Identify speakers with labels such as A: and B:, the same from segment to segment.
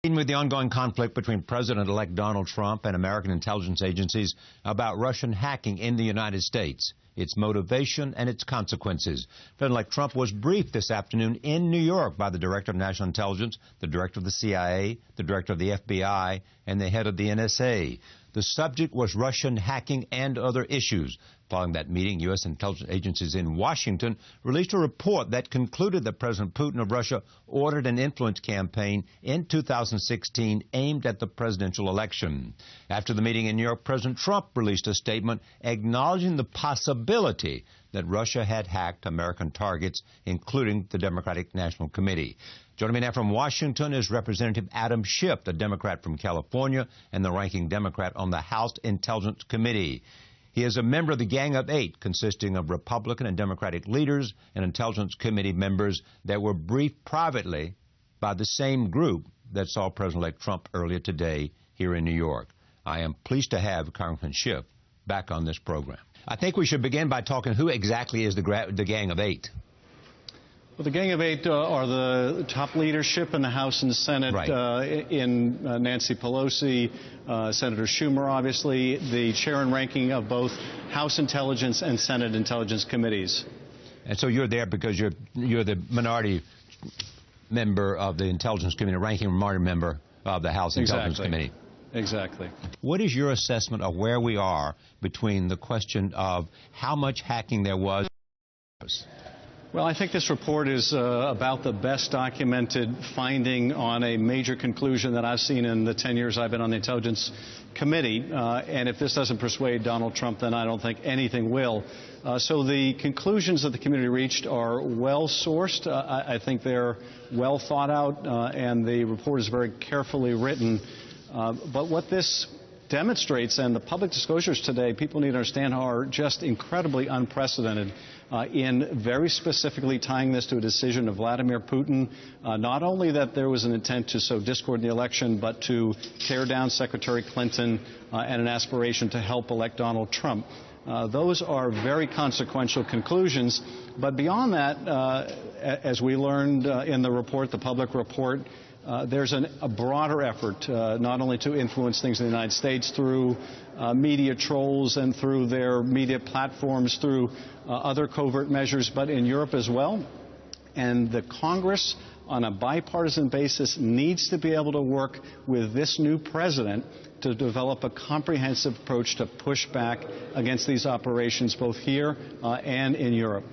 A: With the ongoing conflict between President-elect Donald Trump and American intelligence agencies about Russian hacking in the United States, its motivation and its consequences. President-elect Trump was briefed this afternoon in New York by the Director of National Intelligence, the Director of the CIA, the Director of the FBI, and the head of the NSA. The subject was Russian hacking and other issues. Following that meeting, U.S. intelligence agencies in Washington released a report that concluded that President Putin of Russia ordered an influence campaign in 2016 aimed at the presidential election. After the meeting in New York, President Trump released a statement acknowledging the possibility that Russia had hacked American targets, including the Democratic National Committee. Joining me now from Washington is Representative Adam Schiff, the Democrat from California and the ranking Democrat on the House Intelligence Committee. He is a member of the Gang of Eight, consisting of Republican and Democratic leaders and Intelligence Committee members that were briefed privately by the same group that saw President-elect Trump earlier today here in New York. I am pleased to have Congressman Schiff back on this program. I think we should begin by talking who exactly is the Gang of Eight.
B: Well, the Gang of Eight are the top leadership in the House and Senate, right. In Nancy Pelosi, Senator Schumer, obviously, the chair and ranking of both House Intelligence and Senate Intelligence Committees.
A: And so you're there because you're the minority member of the Intelligence Committee, ranking minority member of the House Intelligence Committee.
B: Exactly.
A: What is your assessment of where we are between the question of how much hacking there was?
B: Well, I think this report is about the best documented finding on a major conclusion that I've seen in the 10 years I've been on the Intelligence Committee. And if this doesn't persuade Donald Trump, then I don't think anything will. So the conclusions that the committee reached are well sourced. I think they're well thought out, and the report is very carefully written. But what this demonstrates, and the public disclosures today, people need to understand, are just incredibly unprecedented in very specifically tying this to a decision of Vladimir Putin, not only that there was an intent to sow discord in the election, but to tear down Secretary Clinton and an aspiration to help elect Donald Trump. Those are very consequential conclusions. But beyond that, as we learned in the report, the public report, there's a broader effort not only to influence things in the United States through media trolls and through their media platforms, through other covert measures, but in Europe as well. And the Congress, on a bipartisan basis, needs to be able to work with this new president to develop a comprehensive approach to push back against these operations, both here and in Europe.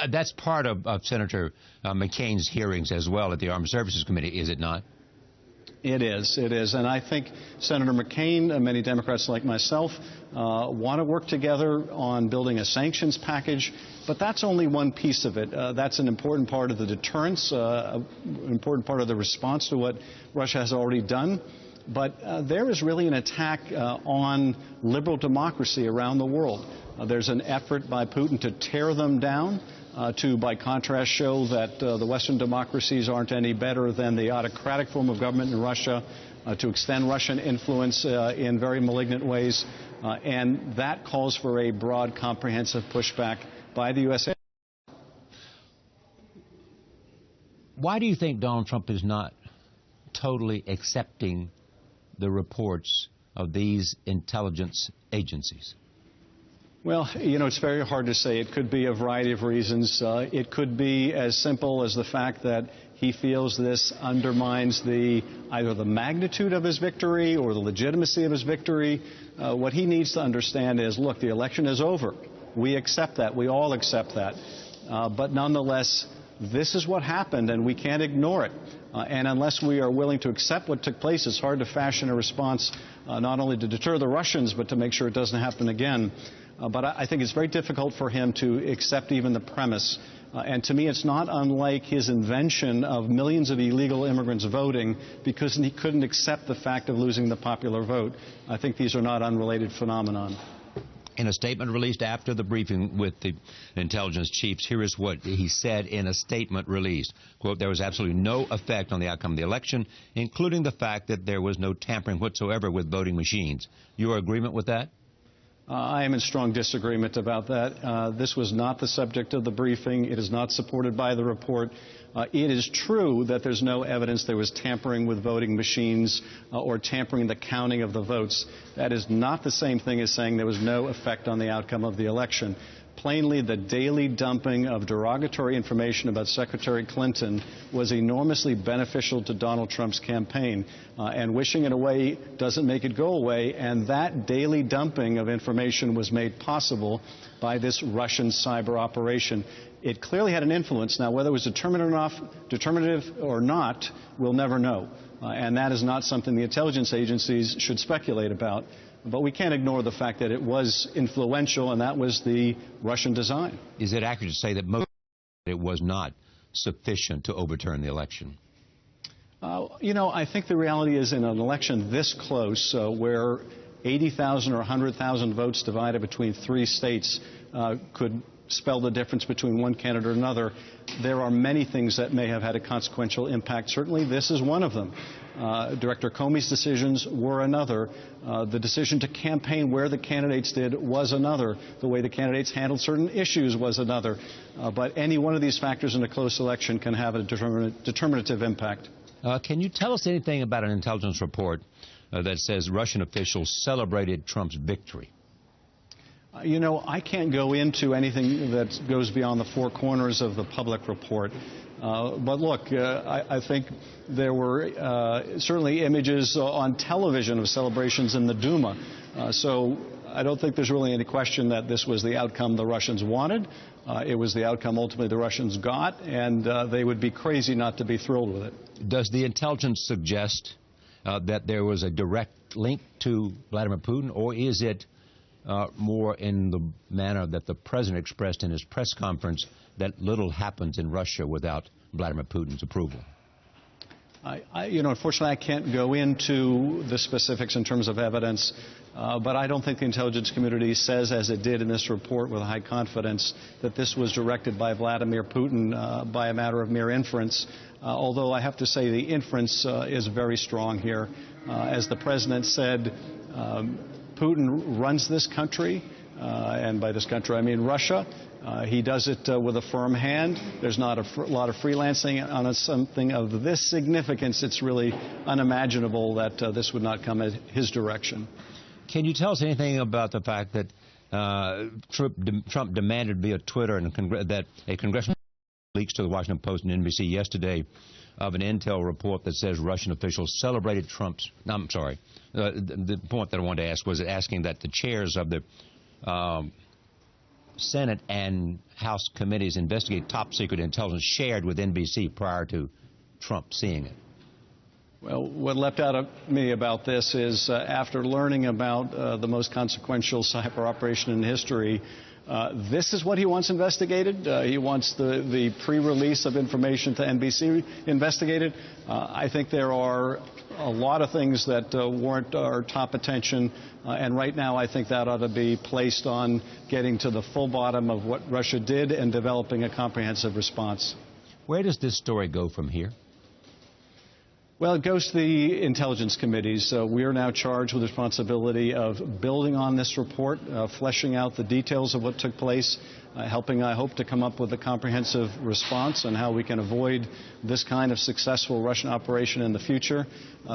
A: That's part of Senator McCain's hearings as well at the Armed Services Committee, is it not?
B: It is. It is. And I think Senator McCain and many Democrats like myself want to work together on building a sanctions package. But that's only one piece of it. That's an important part of the deterrence, an important part of the response to what Russia has already done. But there is really an attack on liberal democracy around the world. There's an effort by Putin to tear them down, to, by contrast, show that the Western democracies aren't any better than the autocratic form of government in Russia, to extend Russian influence in very malignant ways. And that calls for a broad, comprehensive pushback by the USA.
A: Why do you think Donald Trump is not totally accepting the reports of these intelligence agencies?
B: Well, you know, it's very hard to say. It could be a variety of reasons. It could be as simple as the fact that he feels this undermines either the magnitude of his victory or the legitimacy of his victory. What he needs to understand is, look, the election is over. We accept that. We all accept that. But nonetheless, this is what happened, and we can't ignore it. And unless we are willing to accept what took place, it's hard to fashion a response not only to deter the Russians, but to make sure it doesn't happen again. But I think it's very difficult for him to accept even the premise. And to me, it's not unlike his invention of millions of illegal immigrants voting because he couldn't accept the fact of losing the popular vote. I think these are not unrelated phenomenon.
A: In a statement released after the briefing with the intelligence chiefs, here is what he said in a statement released. Quote, there was absolutely no effect on the outcome of the election, including the fact that there was no tampering whatsoever with voting machines. Your agreement with that?
B: I am in strong disagreement about that. This was not the subject of the briefing. It is not supported by the report. It is true that there's no evidence there was tampering with voting machines or tampering the counting of the votes. That is not the same thing as saying there was no effect on the outcome of the election. Plainly, the daily dumping of derogatory information about Secretary Clinton was enormously beneficial to Donald Trump's campaign. And wishing it away doesn't make it go away. And that daily dumping of information was made possible by this Russian cyber operation. It clearly had an influence. Now, whether it was determinative or not, we'll never know. And that is not something the intelligence agencies should speculate about. But we can't ignore the fact that it was influential, and that was the Russian design.
A: Is it accurate to say that it was not sufficient to overturn the election?
B: I think the reality is in an election this close, where 80,000 or 100,000 votes divided between 3 states could spell the difference between one candidate or another, there are many things that may have had a consequential impact. Certainly, this is one of them. Director Comey's decisions were another. The decision to campaign where the candidates did was another. The way the candidates handled certain issues was another. But any one of these factors in a close election can have a determinative impact.
A: Can you tell us anything about an intelligence report that says Russian officials celebrated Trump's victory?
B: I can't go into anything that goes beyond the 4 corners of the public report. But look, I think there were certainly images on television of celebrations in the Duma. So I don't think there's really any question that this was the outcome the Russians wanted. It was the outcome ultimately the Russians got, and they would be crazy not to be thrilled with it.
A: Does the intelligence suggest that there was a direct link to Vladimir Putin, or is it more in the manner that the president expressed in his press conference, that little happens in Russia without Vladimir Putin's approval?
B: Unfortunately, I can't go into the specifics in terms of evidence, but I don't think the intelligence community says, as it did in this report with high confidence, that this was directed by Vladimir Putin by a matter of mere inference, although I have to say the inference is very strong here. As the president said, Putin runs this country, and by this country I mean Russia. He does it with a firm hand. There's not a lot of freelancing on something of this significance. It's really unimaginable that this would not come at his direction.
A: Can you tell us anything about the fact that Trump demanded via Twitter and that a congressional leaks to the Washington Post and NBC yesterday of an intel report that says Russian officials celebrated Trump's... No, I'm sorry. The point that I wanted to ask was asking that the chairs of the Senate and House committees investigate top-secret intelligence shared with NBC prior to Trump seeing it.
B: Well, what leapt out at me about this is after learning about the most consequential cyber operation in history, this is what he wants investigated. He wants the pre-release of information to NBC investigated. I think there are a lot of things that warrant our top attention, and right now I think that ought to be placed on getting to the full bottom of what Russia did and developing a comprehensive response.
A: Where does this story go from here?
B: Well, it goes to the intelligence committees. We are now charged with the responsibility of building on this report, fleshing out the details of what took place, helping, I hope, to come up with a comprehensive response on how we can avoid this kind of successful Russian operation in the future.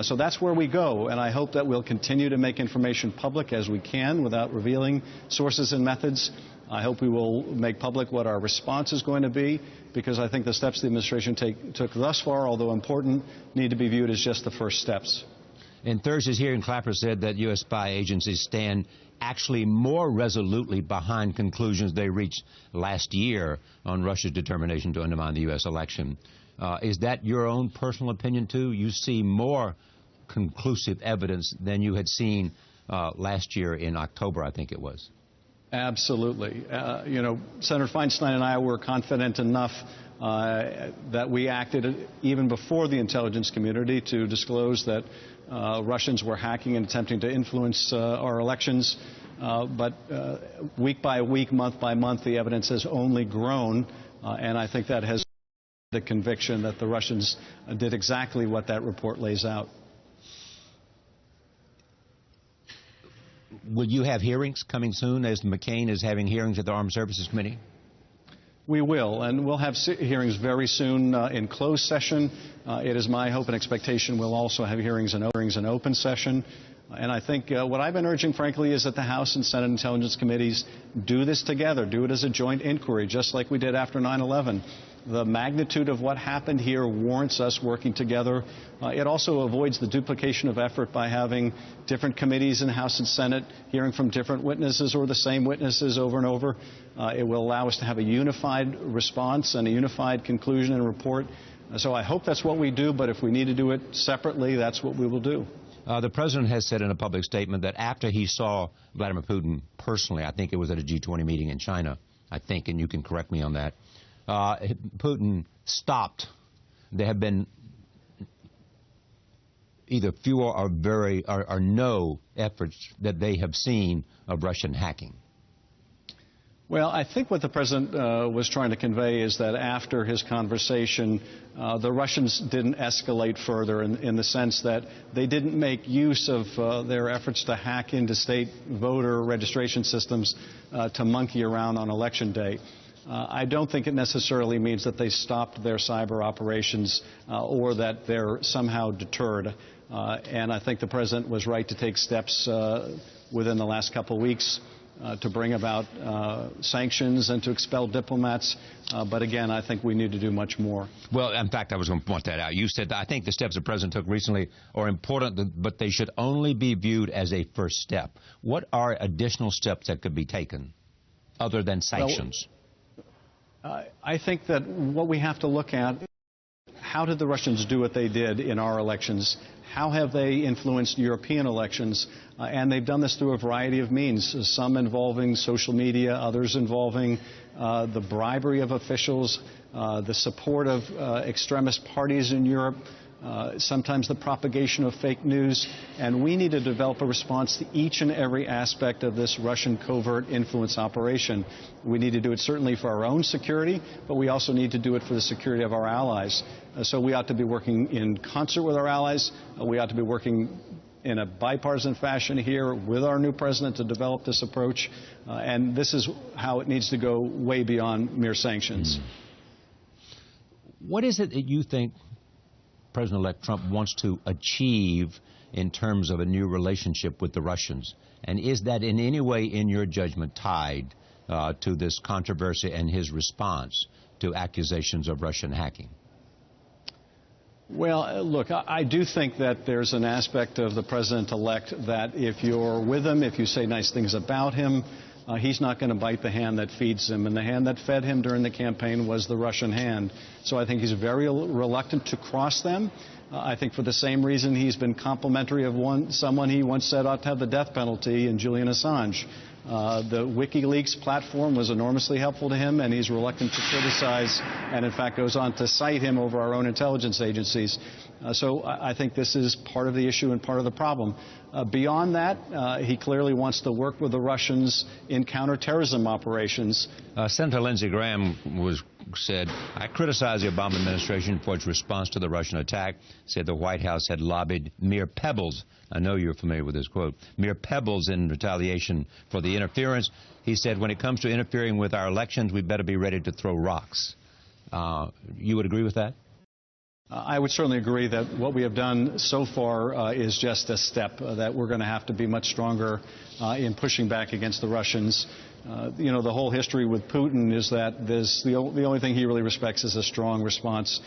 B: So that's where we go, and I hope that we'll continue to make information public as we can without revealing sources and methods. I hope we will make public what our response is going to be, because I think the steps the administration took thus far, although important, need to be viewed as just the first steps.
A: In Thursday's hearing, Clapper said that U.S. spy agencies stand actually more resolutely behind conclusions they reached last year on Russia's determination to undermine the U.S. election. Is that your own personal opinion, too? You see more conclusive evidence than you had seen last year in October, I think it was.
B: Absolutely. Senator Feinstein and I were confident enough that we acted even before the intelligence community to disclose that Russians were hacking and attempting to influence our elections. But week by week, month by month, the evidence has only grown. And I think that has the conviction that the Russians did exactly what that report lays out.
A: Will you have hearings coming soon, as McCain is having hearings at the Armed Services Committee?
B: We will, and we'll have hearings very soon in closed session. It is my hope and expectation we'll also have hearings in open session. And I think what I've been urging, frankly, is that the House and Senate Intelligence Committees do this together, do it as a joint inquiry, just like we did after 9/11. The magnitude of what happened here warrants us working together. It also avoids the duplication of effort by having different committees in House and Senate hearing from different witnesses or the same witnesses over and over. It will allow us to have a unified response and a unified conclusion and report. So I hope that's what we do, but if we need to do it separately, that's what we will do.
A: The president has said in a public statement that after he saw Vladimir Putin personally, I think it was at a G20 meeting in China, I think, and you can correct me on that, Putin stopped. There have been either fewer or no efforts that they have seen of Russian hacking.
B: Well, I think what the president was trying to convey is that after his conversation, the Russians didn't escalate further in the sense that they didn't make use of their efforts to hack into state voter registration systems to monkey around on election day. I don't think it necessarily means that they stopped their cyber operations or that they're somehow deterred. And I think the president was right to take steps within the last couple of weeks to bring about sanctions and to expel diplomats. But again, I think we need to do much more.
A: Well, in fact, I was going to point that out. You said, I think the steps the president took recently are important, but they should only be viewed as a first step. What are additional steps that could be taken other than sanctions?
B: I think that what we have to look at, how did the Russians do what they did in our elections? How have they influenced European elections? And they've done this through a variety of means, some involving social media, others involving the bribery of officials, the support of extremist parties in Europe, sometimes the propagation of fake news. And we need to develop a response to each and every aspect of this Russian covert influence operation. We need to do it certainly for our own security, but we also need to do it for the security of our allies. So we ought to be working in concert with our allies. We ought to be working in a bipartisan fashion here with our new president to develop this approach. And this is how it needs to go way beyond mere sanctions.
A: What is it that you think President-elect Trump wants to achieve in terms of a new relationship with the Russians? And is that in any way, in your judgment, tied to this controversy and his response to accusations of Russian hacking?
B: Well, look, I do think that there's an aspect of the president-elect that if you're with him, if you say nice things about him, he's not going to bite the hand that feeds him. And the hand that fed him during the campaign was the Russian hand. So I think he's very reluctant to cross them. I think for the same reason he's been complimentary of someone he once said ought to have the death penalty in Julian Assange. The WikiLeaks platform was enormously helpful to him, and he's reluctant to criticize and, in fact, goes on to cite him over our own intelligence agencies. So I think this is part of the issue and part of the problem. Beyond that, he clearly wants to work with the Russians in counterterrorism operations.
A: Senator Lindsey Graham said, I criticize the Obama administration for its response to the Russian attack, said the White House had lobbied mere pebbles. I know you're familiar with this quote, mere pebbles in retaliation for the interference. He said, when it comes to interfering with our elections, we better be ready to throw rocks. You would agree with that?
B: I would certainly agree that what we have done so far is just a step, that we're going to have to be much stronger in pushing back against the Russians. You know, the whole history with Putin is that the only thing he really respects is a strong response.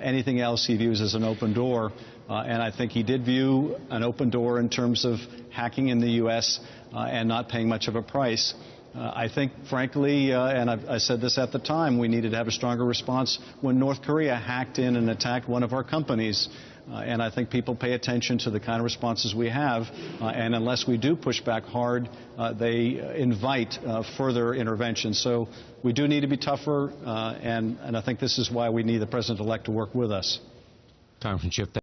B: Anything else he views as an open door. And I think he did view an open door in terms of hacking in the U.S. And not paying much of a price. I think, frankly, and I said this at the time, we needed to have a stronger response when North Korea hacked in and attacked one of our companies. And I think people pay attention to the kind of responses we have. And unless we do push back hard, they invite further intervention. So we do need to be tougher. And I think this is why we need the president-elect to work with us.
A: Congressman Schiff.